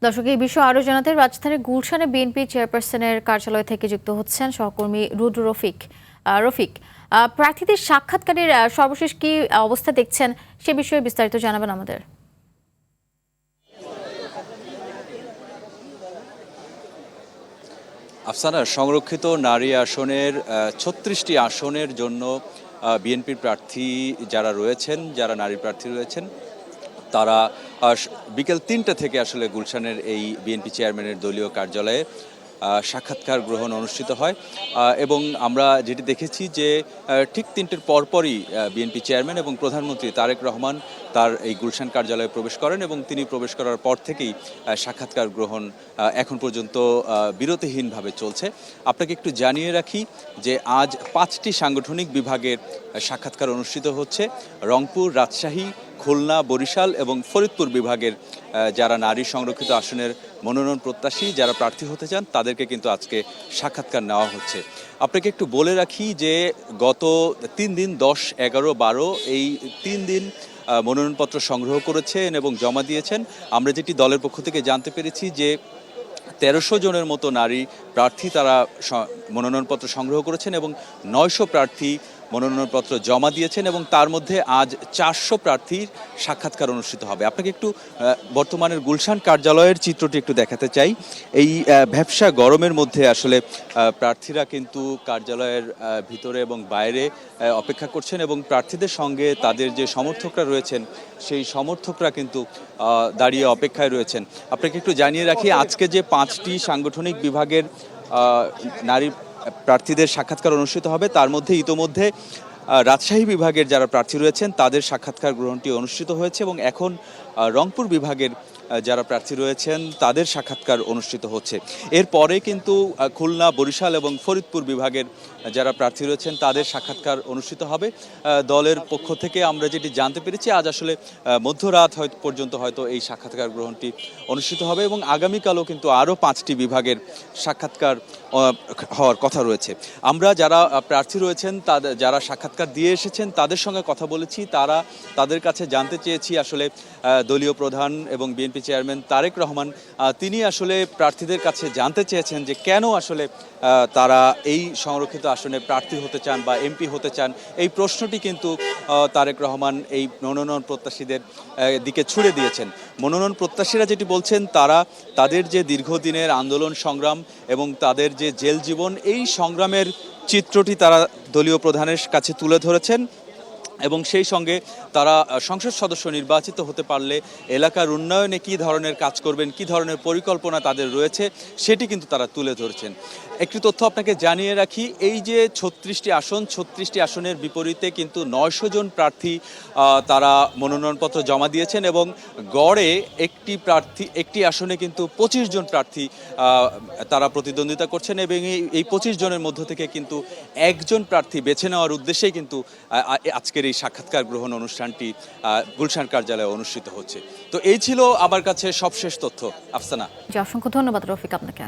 দর্শক, এই বিষয়ে আরো জানাতে রাজধানীর গুলশানে বিএনপি চেয়ারপারসনের কার্যালয় থেকে যুক্ত হচ্ছেন সহকর্মী রুদ্র রফিক। রফিক, প্রার্থীদের সাক্ষাৎকারের সর্বশেষ কি অবস্থা দেখছেন সে বিষয়ে বিস্তারিত জানাবেন আমাদের। আফসানা, সংরক্ষিত নারী আসনের ৩৬টি আসনের জন্য বিএনপির প্রার্থী যারা রয়েছেন, যারা নারী প্রার্থী রয়েছেন, তারা বিকেল ৩টা থেকে আসলে গুলশানের এই বিএনপি চেয়ারম্যানের দলীয় কার্যালয়ে সাক্ষাৎকার গ্রহণ অনুষ্ঠিত হয়। এবং আমরা যেটি দেখেছি যে ঠিক ৩টের পরপরই বিএনপি চেয়ারম্যান এবং প্রধানমন্ত্রী তারেক রহমান তার এই গুলশান কার্যালয়ে প্রবেশ করেন এবং তিনি প্রবেশ করার পর থেকেই সাক্ষাৎকার গ্রহণ এখন পর্যন্ত বিরতিহীনভাবে চলছে। আপনাকে একটু জানিয়ে রাখি যে আজ 5টি সাংগঠনিক বিভাগের সাক্ষাৎকার অনুষ্ঠিত হচ্ছে। রংপুর, রাজশাহী, খুলনা, বরিশাল এবং ফরিদপুর বিভাগের যারা নারী সংরক্ষিত আসনের মনোনয়ন প্রত্যাশী, যারা প্রার্থী হতে চান, তাদেরকে কিন্তু আজকে সাক্ষাৎকার নেওয়া হচ্ছে। আপনাকে একটু বলে রাখি যে গত 3 দিন 10, 11, 12 এই 3 দিন মনোনয়নপত্র সংগ্রহ করেছেন এবং জমা দিয়েছেন। আমরা যেটি দলের পক্ষ থেকে জানতে পেরেছি যে 1300 জনের মতো নারী প্রার্থী তারা মনোনয়নপত্র সংগ্রহ করেছেন এবং 900 প্রার্থী মনোনয়নপত্র জমা দিয়েছেন এবং তার মধ্যে আজ 400 প্রার্থীর সাক্ষাৎকার অনুষ্ঠিত হবে। আপনাকে একটু বর্তমানের গুলশান কার্যালয়ের চিত্রটি একটু দেখাতে চাই। এই ভ্যাপসা গরমের মধ্যে আসলে প্রার্থীরা কিন্তু কার্যালয়ের ভিতরে এবং বাইরে অপেক্ষা করছেন এবং প্রার্থীদের সঙ্গে তাদের যে সমর্থকরা রয়েছেন সেই সমর্থকরা কিন্তু দাঁড়িয়ে অপেক্ষায় রয়েছেন। আপনাকে একটু জানিয়ে রাখি, আজকে যে 5টি সাংগঠনিক বিভাগের নারী প্রার্থীদের সাক্ষাৎকার অনুষ্ঠিত হবে তার মধ্যে ইতোমধ্যে রাজশাহী বিভাগের যারা প্রার্থী রয়েছেন তাদের সাক্ষাৎকার গ্রহণটি অনুষ্ঠিত হয়েছে এবং এখন রংপুর বিভাগের যারা প্রার্থী রয়েছেন তাদের সাক্ষাৎকার অনুষ্ঠিত হচ্ছে। এরপরে কিন্তু খুলনা, বরিশাল এবং ফরিদপুর বিভাগের যারা প্রার্থী রয়েছেন তাদের সাক্ষাৎকার অনুষ্ঠিত হবে। দলের পক্ষ থেকে আমরা যেটি জানতে পেরেছি আজ আসলে মধ্যরাত পর্যন্ত হয়তো এই সাক্ষাৎকার গ্রহণটি অনুষ্ঠিত হবে এবং আগামীকালও কিন্তু আরও 5টি বিভাগের সাক্ষাৎকার হওয়ার কথা রয়েছে। আমরা যারা প্রার্থী রয়েছেন তাদের যারা সাক্ষাৎকার দিয়ে এসেছেন তাদের সঙ্গে কথা বলেছি। তাদের কাছে জানতে চেয়েছি আসলে দলীয় প্রধান এবং বিএনপি চেয়ারম্যান তারেক রহমান তিনি আসলে প্রার্থীদের কাছে জানতে চেয়েছেন যে কেন আসলে তারা এই সংরক্ষিত আসনে প্রার্থী হতে চান বা এমপি হতে চান। এই প্রশ্নটি কিন্তু তারেক রহমান এই মনোনয়ন প্রত্যাশীদের দিকে ছুড়ে দিয়েছেন। মনোনয়ন প্রত্যাশীরা যেটি বলছেন, তাদের যে দীর্ঘদিনের আন্দোলন সংগ্রাম এবং তাদের যে জেল জীবন, এই সংগ্রামের চিত্রটি তারা দলীয় প্রধানের কাছে তুলে ধরেছেন এবং সেই সঙ্গে তারা সংসদ সদস্য নির্বাচিত হতে পারলে এলাকার উন্নয়নে কী ধরনের কাজ করবেন, কী ধরনের পরিকল্পনা তাদের রয়েছে সেটি কিন্তু তারা তুলে ধরেছেন। একটি তথ্য আপনাকে জানিয়ে রাখি, এই যে 36টি আসনের বিপরীতে কিন্তু 900 জন প্রার্থী তারা মনোনয়নপত্র জমা দিয়েছেন এবং গড়ে একটি আসনে কিন্তু 25 জন প্রার্থী তারা প্রতিদ্বন্দ্বিতা করছেন এবং এই 25 জনের মধ্য থেকে কিন্তু একজন প্রার্থী বেছে নেওয়ার উদ্দেশ্যেই কিন্তু আজকের এই সাক্ষাৎকার গ্রহণ অনুষ্ঠানটি গুলশান কার্যালয়ে অনুষ্ঠিত হচ্ছে। তো এই ছিল আমার কাছে সবশেষ তথ্য। আফসানা, অসংখ্য ধন্যবাদ রফিক আপনাকে।